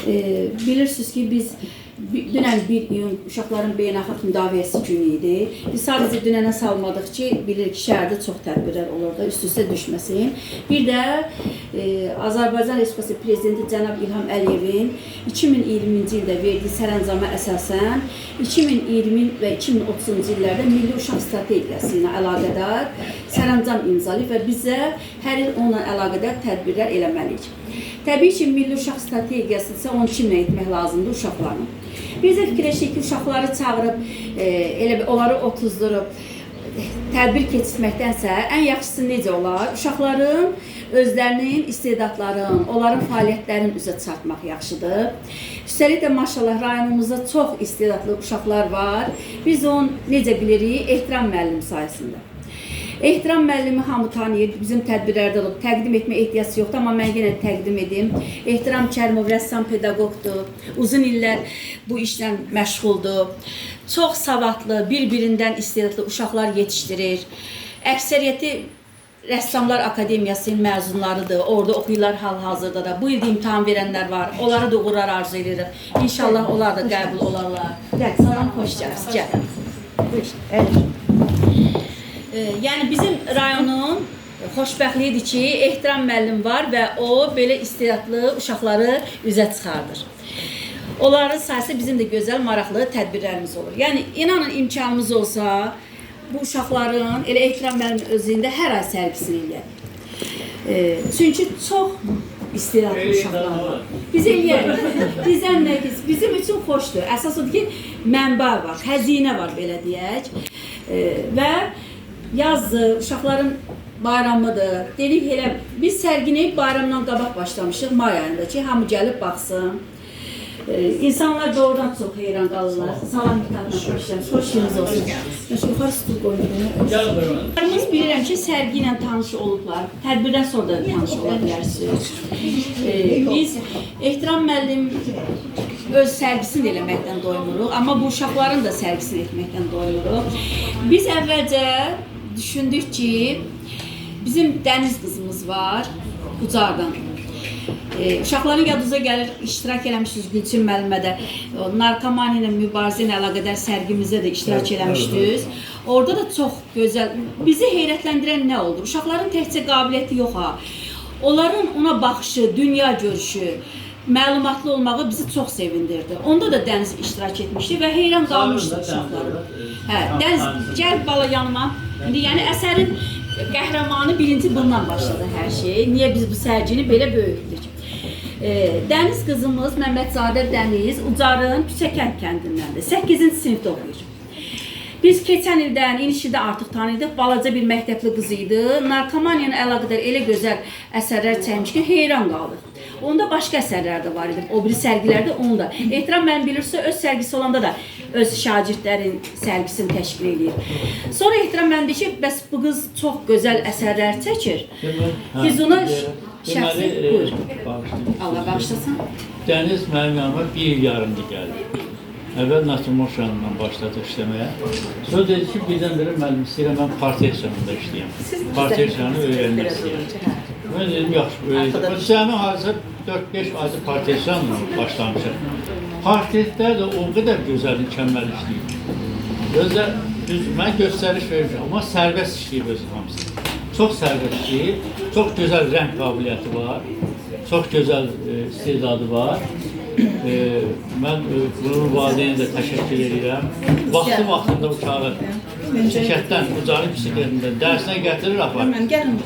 Bilirsiniz ki biz dünən 1 iyun uşaqların beynəlxalq müdafiəsi günü idi. Biz sadəcə dünənə salmadıq ki, bilirik ki, şəhərdə çox tədbirlər olur da, üst-üstə düşməsin. Bir də Azərbaycan Respublikası Prezidenti cənab İlham Əliyevin 2020-ci ildə verdiyi sərəncama əsasən 2020 və 2030-cu illərdə Milli Uşaq Strategiyası ilə əlaqədar sərəncam imzalayıb və bizə hər il onunla əlaqədar tədbirlər eləməliyik. Təbii ki, Milli Uşaq Strategiyası isə onu kimlə etmək lazımdır? Uşaqlarla. Biz də fikirləşdik ki, uşaqları çağırıb, onları otuzdurub, tədbir keçirməkdənsə ən yaxşısı necə olar? Uşaqların özlərinin istedadlarının, onların fəaliyyətlərinin üzə çıxartmaq yaxşıdır. Üstəlik də maşallah rayonumuzda çox istedadlı uşaqlar var. Biz onu necə bilirik? Ehtiram müəllimi sayəsində. Ehtiram müəllimi hamı tanıyır, bizim tədbirlərdə olub, təqdim etmə ehtiyacı yoxdur, amma mən yenə təqdim edim. Ehtiram Kərimov rəssam pedaqoqdur, uzun illər bu işlə məşğuldur. Çox savadlı, bir-birindən istedadlı uşaqlar yetişdirir. Əksəriyyəti Rəssamlar Akademiyasının məzunlarıdır, orada oxuyurlar hal-hazırda da. Bu il imtahan verənlər var, onları da uğurlar arzu edirik. İnşallah onlar da qəbul olarlar. Gəl, salam, xoş gəlsiniz, gəl. Yəni bizim rayonun xoşbəxtliyidir ki, Ehtiram müəllim var və o belə istedadlı uşaqları üzə çıxardır. Onların sayəsində bizim də gözəl, maraqlı tədbirlərimiz olur. Yəni inanın imkanımız olsa, bu uşaqların elə Ehtiram müəllimin özündə hər ay sərgisini eləyək. Çünki çox istedadlı uşaqlar var. Biz eləyək, bizim üçün xoşdur. Əsas odur ki, mənbə var, xəzinə var belə deyək. Və yazdır, uşaqların bayramıdır. Dedik elə, biz sərgini bayramdan qabaq başlamışıq, may ayında ki, hamı gəlib baxsın. İnsanlar doğrudan çox heyran qalırlar. Salam İlham, xoş gəldiniz, xoş gününüz olsun. Yuxarı stul qoyun. Biz bilirəm ki, sərgi ilə tanış olublar. Tədbirdən sonra da tanış ola bilərsiniz. Biz Ehtiram müəllim öz sərgisini eləməkdən doymuruq, amma bu uşaqların da sərgisini etməkdən doymuruq. Biz əvvəlcə düşündük ki, bizim dəniz qızımız var, Ucardan. Uşaqların yadınıza gəlir, iştirak eləmişsiniz Gülçin müəllimədə, narkomani ilə mübarizə ilə əlaqədar sərgimizdə də iştirak eləmişdiniz. Orada da çox gözəl, bizi heyrətləndirən nə oldu? Uşaqların təkcə qabiliyyəti yox ha, onların ona baxışı, dünya görüşü, məlumatlı olmağı bizi çox sevindirdi. Onda da Dəniz iştirak etmişdi və heyran qalmışdı uşaqları. Dəniz, gəl bala yanıma. Yəni əsərin qəhrəmanı birinci bundan başladı hər şey. Niyə biz bu sərgini belə böyütdük? Dəniz qızımız Məmmədzadə Dəniz Ucarın Küçəkənd kəndindəndir. 8-ci sinifdə oxuyur. Biz keçən ildən, inişidə artıq tanıdıq, balaca bir məktəbli qız idi. Narkomaniya ilə əlaqədar elə gözəl əsərlər çəkmiş ki, heyran qaldıq. Onda başqa əsərlər də var idi, o biri sərgilərdə onda. Ehtiram mən bilirsə, öz sərgisi olanda da öz şagirdlərin sərgisini təşkil edir. Sonra Ehtiram mən deyir ki, bəs bu qız çox gözəl əsərlər çəkir. Biz ona şəxsi, buyur. Allah bağışlasın. Dəniz mənim yanıma 1 il yarımdır gəldi. Əvvəl Nasimoş yanından başladı işləməyə. Sonra dedi ki, birdən-birə müəllim istəyirəm, mən partiyasyonunda işləyəm. Partiyasyonu öyrənmək istəyirəm. Mən dedim, yaxşı, öyrənəcəm. Cəmi hazır 4-5 ayda partiyasyonla başlamışım. Partiyetlər də o qədər gözəl, mükəmməl işləyir. Mən göstəriş vermişim, amma sərbəst işləyib özü hamısı. Çox sərbəst işləyib, çox gözəl rəng qabiliyyəti var, çox gözəl istedadı var. Mən bunun valideynə də təşəkkür edirəm. Vaxtında uşağı şirkətdən, Ucarın bisikletində dərsinə gətirir apar. Mən gəlin.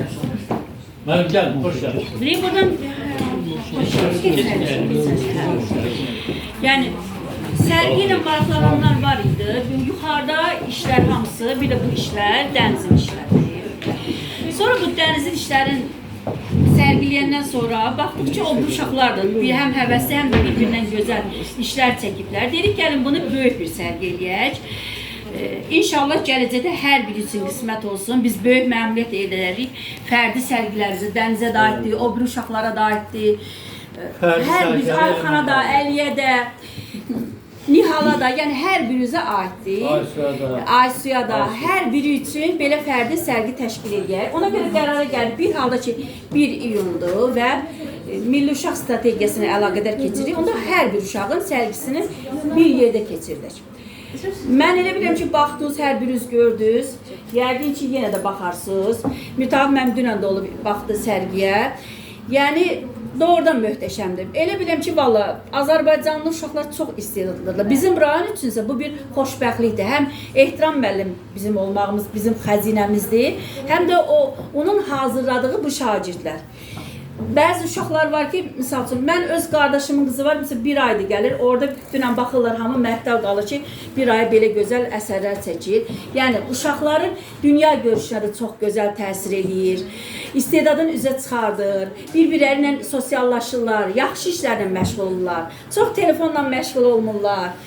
Mənim gəlin, xoş gəldin. Buradan yəni sərgi ilə maraqlananlar var idi. Yuxarıda işlər hamısı, bir də bu işlər Dənizin işləridir. Sonra bu Dənizin işlərin sərgiləyəndən sonra baxdıq ki, o bu uşaqlardır. Həm həvəsli, həm də bir-birindən gözəl işlər çəkiblər. Dedik, gəlin bunu böyük bir sərgi eləyək. İnşallah gələcəkdə hər biri üçün qismət olsun. Biz böyük məmnuniyyət edərik. Fərdi sərgilərimizi Dənizə də aiddir, o bir uşaqlara da aiddir. Hər bir Ayxana da, Əliyə də, Nihala da, yəni hər birinizə aiddir. Aysuya da, hər biri üçün belə fərdi sərgi təşkil edək. Ona görə qərara gəlib bir halda ki, 1 iyundur və Milli Uşaq Strategiyasına əlaqədar keçiririk. Onda hər bir uşağın sərgisini bir yerdə keçirilir. Mən elə bilirəm ki, baxdınız, hər biriniz gördünüz. Yəqin ki, yenə də baxarsınız. Mütahib məmnunən də olub baxdı sərgiyə. Yəni, doğrudan möhtəşəmdir. Elə bilirəm ki, valla Azərbaycanlı uşaqlar çox istedadlıdırlar. Bizim rayon üçünsə bu bir xoşbəxtlikdir. Həm Ehtiram müəllim bizim olmağımız, bizim xəzinəmizdir. Həm də onun hazırladığı bu şagirdlər. Bəzi uşaqlar var ki, misal üçün, mən öz qardaşımın qızı var, məsələn, bir aydır gəlir, orada dünən baxırlar, hamı məhdəl qalır ki, bir ay belə gözəl əsərlər çəkir. Yəni, uşaqların dünya görüşləri çox gözəl təsir edir, istedadını üzə çıxardır, bir-birlərlə sosiallaşırlar, yaxşı işlərlə məşğul olurlar, çox telefonla məşğul olmurlar.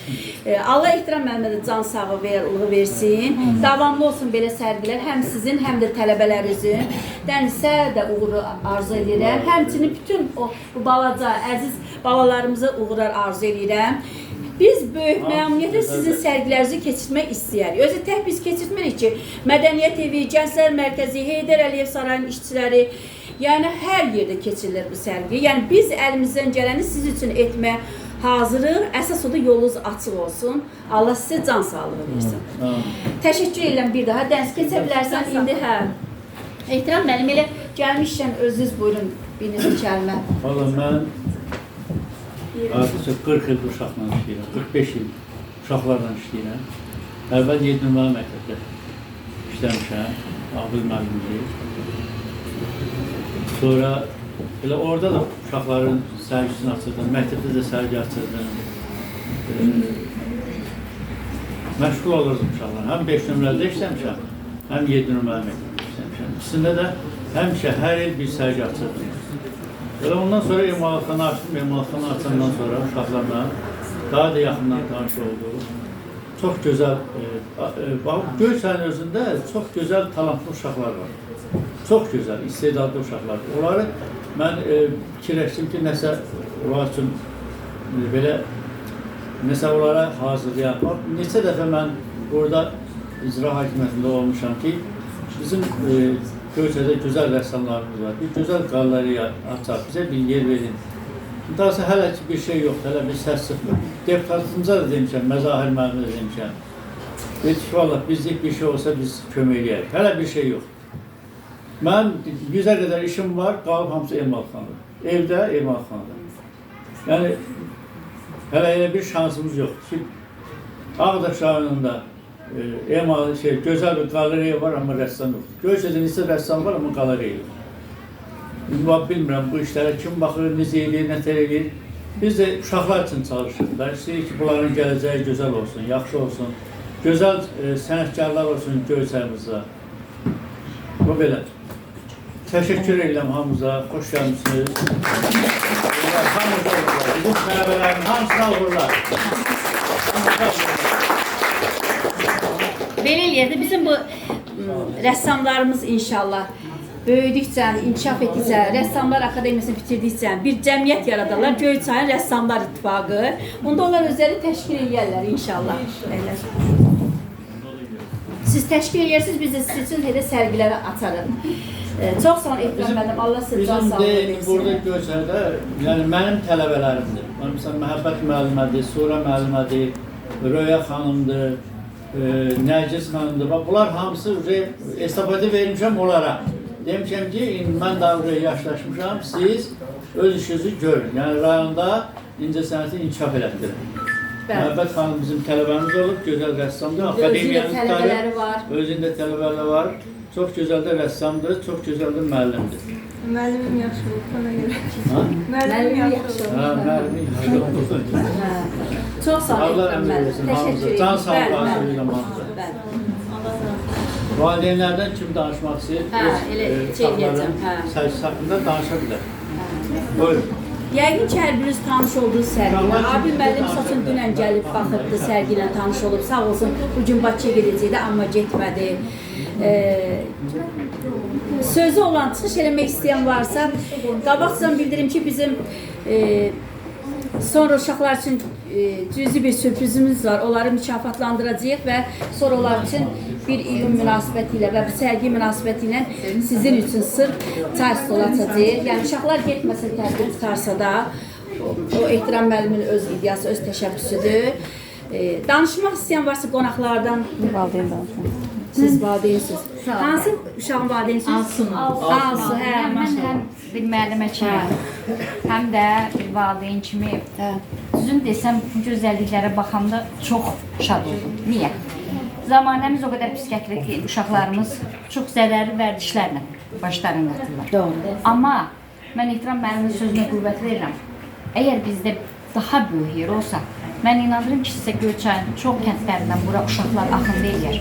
Allah Ehtiram müəllimə də can sağlığı versin, davamlı olsun belə sərgilər, həm sizin, həm də tələbələrinizin. Dənizə də uğuru arzu edirəm. Həmçinin bütün bu balaca, əziz balalarımıza uğurlar arzu edirəm. Biz böyük məmnuniyyətlə sizin sərgilərinizi keçirmək istəyərik. Özü tək biz keçirtmirik ki, Mədəniyyət evi, Gənclər Mərkəzi, Heydər Əliyev sarayının işçiləri, yəni hər yerdə keçirilir bu sərgi. Yəni biz əlimizdən gələni siz üçün etməyə hazırıq. Əsas odur yolunuz açıq olsun. Allah sizə can sağlığı versin. Təşəkkür edirəm bir daha. Dərs keçə bilərsən indi hə. Ehtiram müəllim, elə gəlmişkən özünüz buyurun bir neçə kəlmə. Valla mən artıq 40 il uşaqla işləyirəm, 45 il uşaqlarla işləyirəm. Əvvəl 7 nömrəli məktəbdə işləmişəm, Abdül müəllimdir. Sonra elə orada da uşaqların sərgisini açırdım, məktəbdə də sərgi açırdım. Məşğul olurdum uşaqlar. Həm 5 nömrəli işləmişəm, həm 7 nömrəli məktəbdə işləmişəm. İkisində də həmişə hər il bir sərgi açırdım. Elə ondan sonra emalatxana açdım, emalatxana açandan sonra uşaqlarla daha da yaxından tanış olduq. Çox gözəl, Göyçayın özündə çox gözəl, talantlı uşaqlar var. Çox gözəl, istedadlı uşaqlar. Onları mən fikirləşdim ki, nəsə onlar üçün belə, nəsə onlara hazırlayan. Neçə dəfə mən burada icra hakimiyyətində olmuşam ki, bizim Göyçayda gözəl rəssamlarımız var. Bir gözəl qaleriya açaq, bizə bir yer verin. Daha sonra hələ ki bir şey yoxdur, hələ bir səs çıxmır. Deputatımıza da demişəm, Məzahir müəllimə də demişəm. Dedik ki, valla bizlik bir şey olsa biz kömək eləyək. Hələ bir şey yox. Mən 100-ə qədər işim var, qalıb hamısı emalatxanada. Evdə, emalatxanada. Yəni, hələ elə bir şansımız yoxdur ki, Ağdaş rayonunda gözəl bir qaleriya var, amma rəssam yoxdur. Göyçayda neçə rəssam var, amma qaleriya yoxdur. Bilmirəm, bu işlərə kim baxır, necə edir, nətər edir. Biz də uşaqlar üçün çalışırıq. İstəyirik ki, bunların gələcəyi gözəl olsun, yaxşı olsun. Gözəl sənətkarlar olsun Göyçayımızda. Bu belə. Təşəkkür edirəm hamımıza, xoş gəlmişsiniz. Hamımıza uğurlar, bizim tələbələrin hamısına uğurlar. Belə eləyəndə bizim bu rəssamlarımız inşallah böyüdükcə, inkişaf etdikcə, Rəssamlar Akademiyasını bitirdikcə bir cəmiyyət yaradarlar, Göyçayın Rəssamlar İttifaqı. Onda onlar özləri təşkil edərlər inşallah. Siz təşkil edirsiniz, biz də sizin üçün elə sərgiləri açarıq. Çox sağ olun Ehtiram müəllim, Allah sizə can sağlığı versin. Burada Göyçayda, yəni mənim tələbələrimdir. Məsələn, Məhəbbət müəllimədir, Sura müəllimədir, Röya xanımdır, Nərgiz xanımdır. Bunlar hamısı estafədə vermişəm onlara. Demişəm ki, mən daha buraya yaşlaşmışam, siz öz işinizi görün. Yəni rayonda incəsənəti inkişaf elətdirin. Məhəbbət xanım bizim tələbəmiz olub, gözəl rəssamdır. Özündə tələbələri var. Özündə tələbələri var. Çox gözəl də rəssamdır, çox gözəl də müəllimdir. Müəllimim yaxşı olub, ona görə. Müəllimim yaxşı olub. Müəllimim yaxşı olub. Çox sağ olun Ehtiram müəllim. Təşəkkür ederim. Can sağlığı söyləyirəm hamıza. Valideynlərdən kim danışmaq istəyir? Elə eləyəcəm. Sərgisi haqqında danışa bilər. Buyurun. Yəqin ki, hər biriniz tanış olduğunuz sərgilə. Abi müəllim saçın dünən gəlib baxıbdı, sərgi ilə tanış olub. Sağ olsun, bugün Bakıya gedəcəkdi, amma getmədi. Sözü olan, çıxış eləmək istəyən varsa, qabaqcadan bildirim ki, bizim sonra uşaqlar üçün cüzi bir sürprizimiz var. Onları mükafatlandıracağıq və sonra onlar üçün 1 iyun münasibəti ilə və bu sərgi münasibəti ilə sizin üçün sırf çay stolu açacağıq. Yəni uşaqlar getməsə tədbir tutarsa da o Ehtiram müəllimin öz ideyası, öz təşəbbüsüdür. Danışmaq istəyən varsa qonaqlardan Valideyn danışma. siz valideynsiniz. Hansı uşağın valideynsiniz? Alsu, hə, Mən maşallah. həm bir müəllimə kimi, həm də bir valideyn kimi düzün desəm bu gözəlliklərə baxanda çox şad oldum. Niyə? Zamanəmiz o qədər pis gətirir ki, uşaqlarımız çox zərərli vərdişlərlə başlarını qatırlar. Doğru. Amma mən Ehtiram müəllimin sözünə qüvvət verirəm. Əgər bizdə daha böyük yer olsa, mən inanırım ki, sizə Göyçayın çox kəndlərindən bura uşaqlar axın eləyər.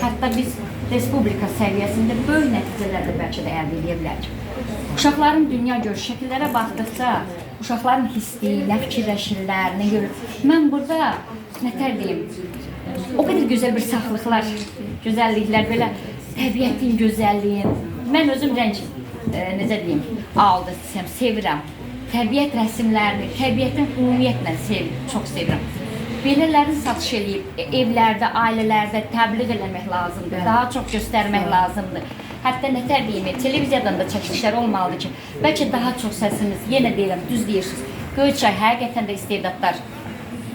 Hətta biz respublika səviyyəsində böyük nəticələr də bəlkə də əldə edə bilərik. Uşaqların dünya görüş şəkillərə baxdıqca, uşaqların hissi, nə fikirləşirlər, nə görür. Mən burada nətər deyim, o qədər gözəl bir saflıqlar, gözəlliklər, belə təbiətin gözəlliyin. Mən özüm necə deyim, aldı desəm, sevirəm. Təbiət rəsmlərini, təbiətin ümumiyyətlə çox sevirəm. Belələri satış edib, evlərdə, ailələrdə təbliğ eləmək lazımdır, daha çox göstərmək lazımdır. Hətta nətər deyim, televiziyadan da çəkilişlər olmalıdır ki, bəlkə daha çox səsimiz, yenə deyirəm, düz deyirsiniz, Göyçay həqiqətən də istedadlar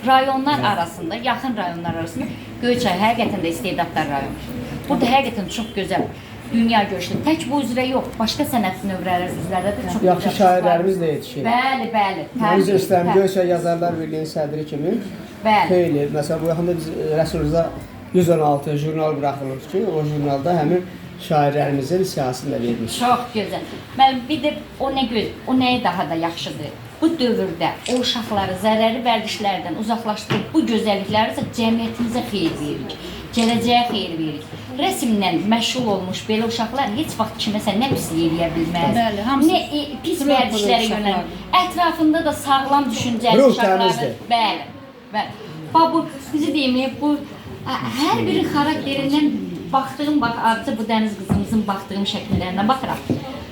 rayonlar arasında, yaxın rayonlar arasında Göyçay həqiqətən də istedadlar rayonu. Burada həqiqətən çox gözəl dünya görüşü. Tək bu üzrə yox, başqa sənət növləri üzrədə də çox Yaxşı şairlərimiz də yetişir. Bəli, bəli. Biz İslam Göyçay Yazarlar Birliyinin sədri kimi xeyli, məsələn bu yaxında biz Rəsulullah 116 jurnal buraxılır ki, o jurnalda həmin şairlərimizin siyasını da vermiş. Çox gözəl. Mən bir də o nəyə daha da yaxşıdır? Bu dövrdə o uşaqları zərərli vərdişlərdən uzaqlaşdırıb bu gözəllikləri isə cəmiyyətimizə xeyir veririk. Gələcəyə xeyir veririk. Rəsmlə məşğul olmuş belə uşaqlar heç vaxt kiməsə nə pislik eləyə bilməz. Bəli, hamısı nə pis vərdişlərə yönəlir. Ətrafında da sağlam düşüncəli Ruh uşaqlar. təmizdir. Bəli. Bəli. Bax bu bizi deyim, bu hər biri xarakterindən baxdığım adicə bu dəniz qızımızın baxdığım şəkillərinə baxıram.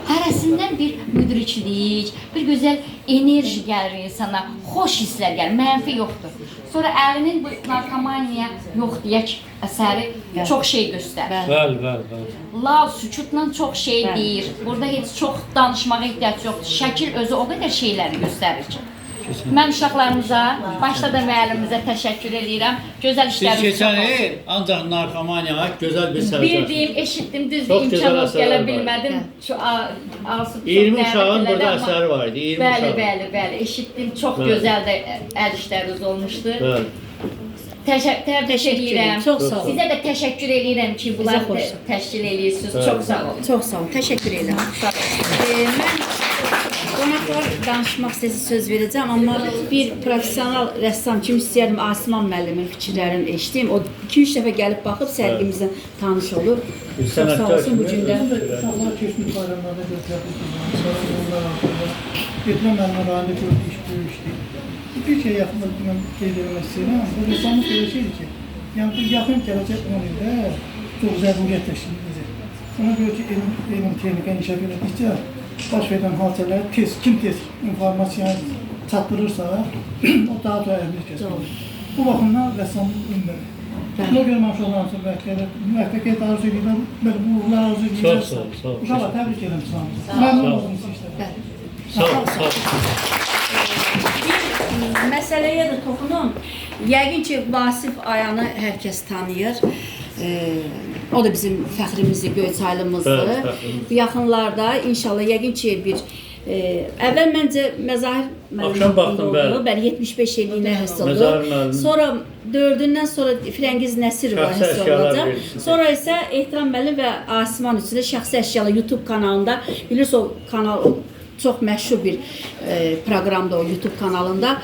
Hərəsindən bir müdriklik, bir gözəl enerji gəlir insana, xoş hisslər gəlir, mənfi yoxdur. Sonra əlinin bu narkomaniya yox deyək əsəri çox şey göstərir. Bəli. Lav, sükutla çox şey deyir. Burada heç çox danışmağa ehtiyac yoxdur. Şəkil özü o qədər şeyləri göstərir ki. Mən uşaqlarımıza, başda da müəllimimizə təşəkkür edirəm. Gözəl Siz işlərimiz keçən çox olsun. il ancaq narkomaniya gözəl bir sərgilə. Bildiyim, eşitdim, düzdür, Çox gözəl imkan olub əsərlər gələ var. bilmədim. Şu Asu 20 uşağın burada əsəri var idi, 20 uşağın. Bəli, eşitdim. Çox Bəli. gözəl də əl işləriniz olmuşdu. Bəli. Təşəkkür edirəm. Çox sağ olun. Sizə də təşəkkür edirəm ki, bunları Bizə xoş. təşkil edirsiniz. Bəli. Çox sağ olun. Çox sağ olun, təşəkkür edirəm. Mən qonaqlar danışmaq istəsə söz verəcəm, amma bir professional rəssam kimi istəyərdim Asiman müəllimin fikirlərini eşitdim. O 2-3 dəfə gəlib baxıb sərgimizlə tanış olur. Bir Çox sağ sənətkar olsun bu kimi. gündə. Uşaqlar keçmiş bayramlarda göstərilmişlər. Getmə mənim rayonda gördüyü iş böyük işdir. Bir şey yaxında mən qeyd etmək istəyirəm. Bu rəssamlıq elə şeydir ki, yəni bu yaxın gələcək 10 ildə çox zəruriyyət təşkil edəcək. Ona görə ki, elm texnika inkişaf etdikcə baş verən hadisələr kim tez informasiyanı çatdırırsa, o daha da əhəmiyyət kəsb. Bu baxımdan rəssamlıq ünlüdür. Buna görə mən uşaqlarımıza müvəffəqiyyət arzu edirəm, belə bu uğurlar arzu edirəm. Çox sağ ol. Uşaqlar, təbrik edirəm sizə. Məmnun oldum siz işlərdən. Sağ ol. Məsələyə də toxunum. Yəqin ki, Vasif Ayanı hər kəs tanıyır. O da bizim fəxrimizdir, Göyçaylımızdır. Bu yaxınlarda inşallah yəqin ki bir əvvəl məncə Məzahir Axşam baxdım, bəli. Bəli, 75 illiyinə həsr oldu. Məzahir müəllim. Sonra 4-ündən sonra Firəngiz Nəsir var Şəxsi həsr əşyalar olacaq. verilsin. Sonra isə Ehtiram müəllim və Asiman üçün də şəxsi əşyalar YouTube kanalında, bilirsiniz o kanal çox məşhur bir proqramda o YouTube kanalında.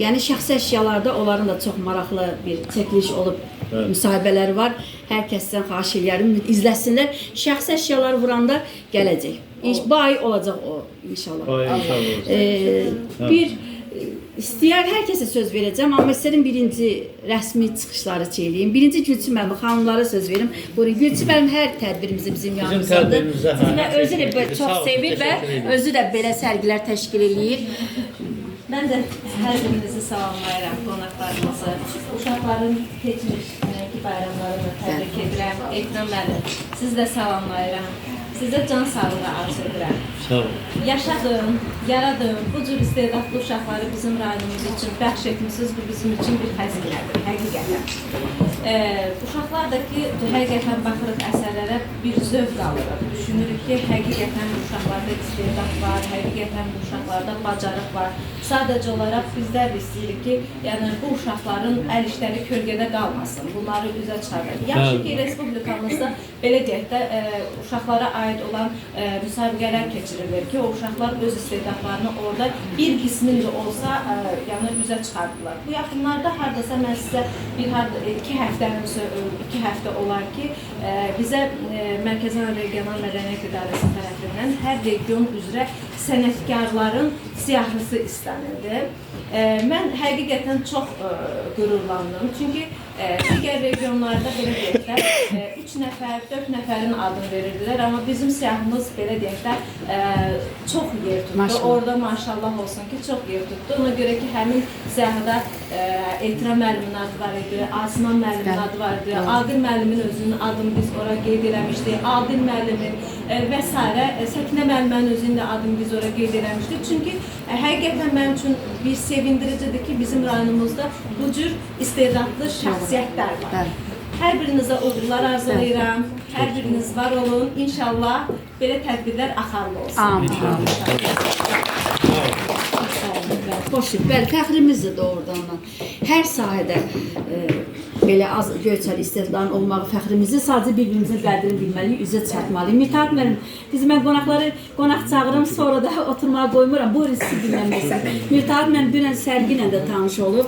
Yəni şəxsi əşyalarda onların da çox maraqlı bir çəkiliş olub, müsahibələri var. Hər kəsdən xahiş edirəm, izləsinlər. Şəxsi əşyaları vuranda gələcək. Bu ay olacaq o inşallah. Bir istəyər hər kəsə söz verəcəm, amma istəyirəm birinci rəsmi çıxışları çeyləyim. Birinci Gülçin müəllim, xanımlara söz verim. Buyurun, Gülçin müəllim hər tədbirimizdə bizim yanımızdadır. tədbirimizdə, hə. Və özü də çox sevir və özü də belə sərgilər təşkil eləyir. Mən də hər birinizi salamlayıram, qonaqlarımızı, uşaqların keçmişini, Bakı bayramlarını təbrik edirəm. Ekrem müəllim, siz də salamlayıram. Sizə can sağlığı arzu edirəm. Sağ ol. Yaşadın, yaradın, bu cür istedadlı uşaqları bizim rayonumuz üçün bəxş etmişsiniz. Bu bizim üçün bir xəzinədir, həqiqətən. Uşaqlardakı həqiqətən baxırıq əsərlərə bir zövq alırıq. Düşünürük ki, həqiqətən bu uşaqlarda istedad var, həqiqətən bu uşaqlarda bacarıq var. Sadəcə olaraq bizlər də istəyirik ki, yəni bu uşaqların əl işləri kölgədə qalmasın, bunları üzə çıxarır. Yaxşı ki, respublikamızda belə deyək də uşaqlara aid olan müsabiqələr keçirilir ki, o uşaqlar öz istedadlarını orada bir qismində olsa yəni üzə çıxardılar. Bu yaxınlarda hardasa mən sizə iki həftə olar ki, bizə Mərkəzi Regional Mədəniyyət İdarəsi tərəfindən hər region üzrə sənətkarların siyahısı istənildi. Mən həqiqətən çox qürurlandım. Çünki digər regionlarda belə deyək də 3 nəfər, 4 nəfərin adını verirdilər, amma bizim siyahımız belə deyək də çox yer tutdu. Orada maşallah olsun ki, çox yer tutdu. Ona görə ki, həmin siyahıda Ehtram müəllimin adı var idi, Asiman müəllimin adı var idi, Adil müəllimin özünün adını biz ora qeyd eləmişdik, Adil müəllimin və s. Səkinə müəllimin özünün də adını biz ora qeyd eləmişdik. Çünki həqiqətən mənim üçün bir sevindiricidir ki, bizim rayonumuzda bu cür istedadlı şəxsiyyətlər var. Hər birinizə uğurlar arzulayıram, hər biriniz var olun. İnşallah belə tədbirlər axarlı olsun. Amin. Xoş, bəli, fəxrimizdir doğrudan. Hər sahədə belə az göyçəli istedadların olmağı fəxrimizdir. Sadəcə bir-birimizin qədrini bilməliyik, üzə çatmalıyıq. Mütahib müəllim, biz mən qonaq çağırım, sonra da oturmağa qoymuram. Buyurun, sizi dinləməksə. Mütahib müəllim dünən sərgi ilə də tanış olub.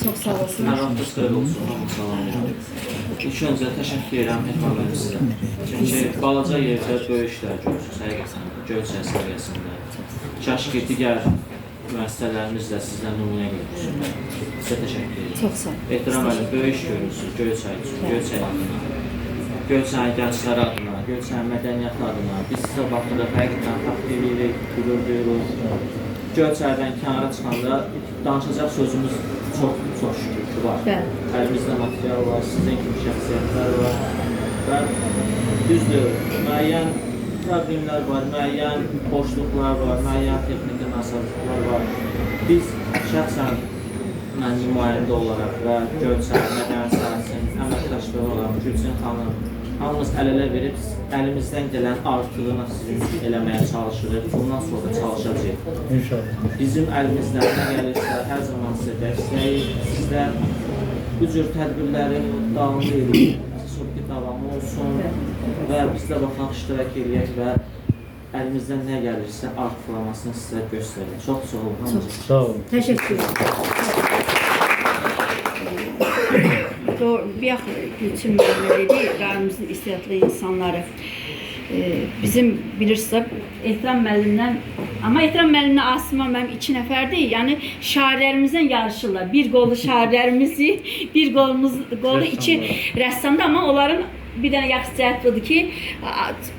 Çox sağ olsun. Məramdız xeyir olsun, hamı salamlayıram. İlk öncə təşəkkür edirəm Ekrem sizə. Çünki balaca yerdə böyük işlər görürsünüz, həqiqətən Göyçay səviyyəsində. Kaş ki, digər müəssisələrimiz də sizdən nümunə görürsün. Sizə təşəkkür edirəm. Çox sağ olun. Ehtram müəllim, böyük iş görürsünüz Göyçay üçün, Göyçay adına. Göyçayın gəncləri adına, Göyçayın mədəniyyəti adına. Biz sizə baxırıq, həqiqətən təqdir edirik, gülür duyuruz. Göyçaydan kənara çıxanda danışacaq sözümüz çox şükür ki var. Əlimizdə material var, sizin kimi şəxsiyyətlər var. Və düzdür, müəyyən problemlər var, müəyyən boşluqlar var, müəyyən texniki məsələlər var. Biz şəxsən mən nümayəndə olaraq və Göyçay mədəniyyət sahəsinin əməkdaşları olaraq Gülçin xanım hamımız əl-ələ verib əlimizdən gələn artığını sizin eləməyə çalışırıq. Bundan sonra çalışacağıq. İnşallah. Bizim əlimizdən nə gəlirsə hər zaman sizə dəstəyik. Sizlər bu cür tədbirləri davamlı edirik. Sürki davamlı olsun və biz də baxaq iştirak edək və əlimizdən nə gəlirsə artıqlamasını sizə göstərin. Çox sağ olun. Sağ olun. Təşəkkür ederim. Bir Gülçin müəllimə dedi, rayonumuzun istedadlı insanları. Bizim bilirsə Ehtram müəllimdən, amma Ehtram müəllimlə Asiman mənim 2 nəfərdir. Yəni şairlərimizdən yarışırlar. Bir qollu şairlərimizi, bir qollu 2 rəssamdır, amma onların bir dənə yaxşı cəhət budur ki,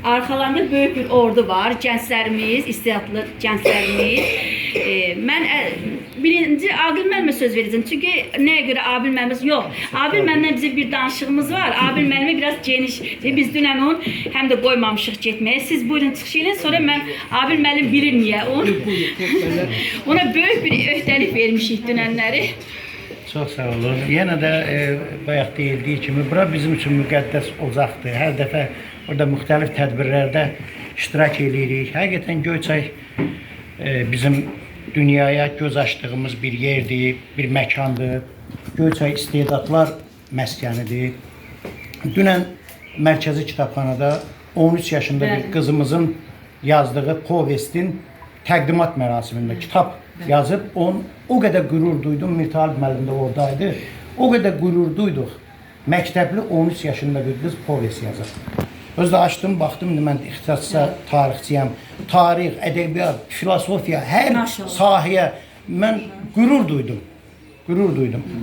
arxalarında böyük bir ordu var. Gənclərimiz, istedadlı gənclərimiz. Mən birinci Abil müəllimə söz verəcəm. Çünki nəyə görə Abil müəllimimiz yox. Abil müəllimlə bizim bir danışığımız var. Abil müəllimi biraz geniş. Biz dünən onu həm də qoymamışıq getməyə. Siz buyurun çıxış edin. Sonra mən Abil müəllim bilir niyə. Ona böyük bir öhdəlik vermişik dünənləri. Çox sağ olun. Yenə də bayaq deyildiyi kimi, bura bizim üçün müqəddəs ocaqdır. Hər dəfə orada müxtəlif tədbirlərdə iştirak edirik. Həqiqətən Göyçay bizim dünyaya göz açdığımız bir yerdir, bir məkandır. Göyçay istedadlar məskənidir. Dünən Mərkəzi Kitabxanada 13 yaşında bir qızımızın yazdığı povestin təqdimat mərasimində kitab yazıb, o qədər qürur duydum, Mirtalib müəllim də oradaydı. O qədər qürur duyduq. Məktəbli 13 yaşında bir qız povest yazır. Özdə açdım, baxdım, mən ixtisasa tarixçiyəm. Tarix, ədəbiyyat, filosofiya, hər sahəyə mən qürur duydum.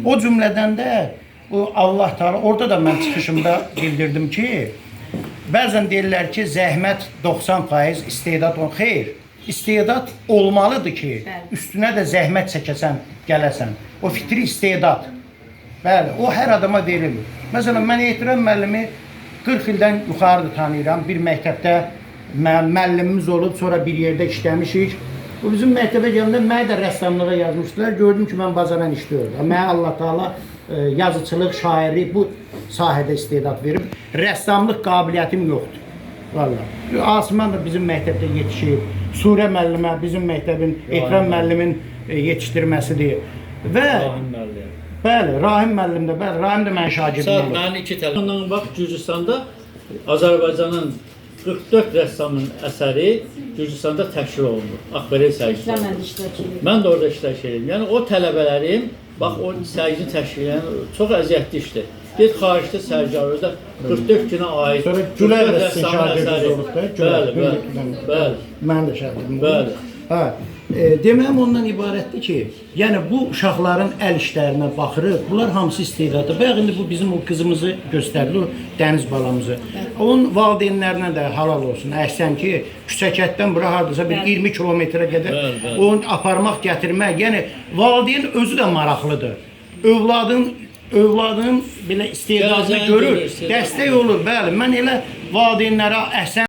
O cümlədən də Allah Teala, orada da mən çıxışımda bildirdim ki, bəzən deyirlər ki, zəhmət 90%, istedad 10%. Xeyr, istedad olmalıdır ki, üstünə də zəhmət çəkəsən, gələsən. O fitri istedad. Bəli, o hər adama verilmir. Məsələn, mən Ehtiram müəllimi 40 ildən yuxarıdır tanıyıram. Bir məktəbdə müəllimimiz olub, sonra bir yerdə işləmişik. O bizim məktəbə gələndə mənə də rəssamlığa yazmışdılar. Gördüm ki, mən bazaran işləyirdim. Mənə Allah Taala yazıçılıq, şairlik bu sahədə istedad verib. Rəssamlıq qabiliyyətim yoxdur. Vallahi. Asiman da bizim məktəbdə yetişib. Surə müəllimə bizim məktəbin, Ehtiram müəllimin yetişdirməsidir. Və bəli, Rahim müəllim də, bəli, Rahim də mənim şagirdim Saat olub. mənim 2 tələb. Ondan bax Gürcüstanda Azərbaycanın 44 rəssamın əsəri Gürcüstanda təşkil olundu. Akvarel sərgisində. Mən də iştirak edirəm. Mən də orada iştirak edirəm. Yəni o tələbələrim bax o sərgini təşkil edən çox əziyyətli işdir. Get xaricdə sərgi orada 44 günə aid. Sonra Gülər rəssamın şagirdimiz olub da. Bəli, bəli. Mən də şagirdim. Bəli. Hə. Deməyim ondan ibarətdir ki, yəni bu uşaqların əl işlərinə baxırıq. Bunlar hamısı istedadlı. Bayaq indi bu bizim o qızımızı göstərdi, o dəniz balamızı. Onun valideynlərinə də halal olsun. Əhsən ki, Küçəkətdən bura hardasa bir 20 kilometrə qədər onu aparmaq, gətirmək. Yəni valideyn özü də maraqlıdır. Övladın belə istedadını görür, dəstək olur. Bəli, mən elə valideynlərə əhsən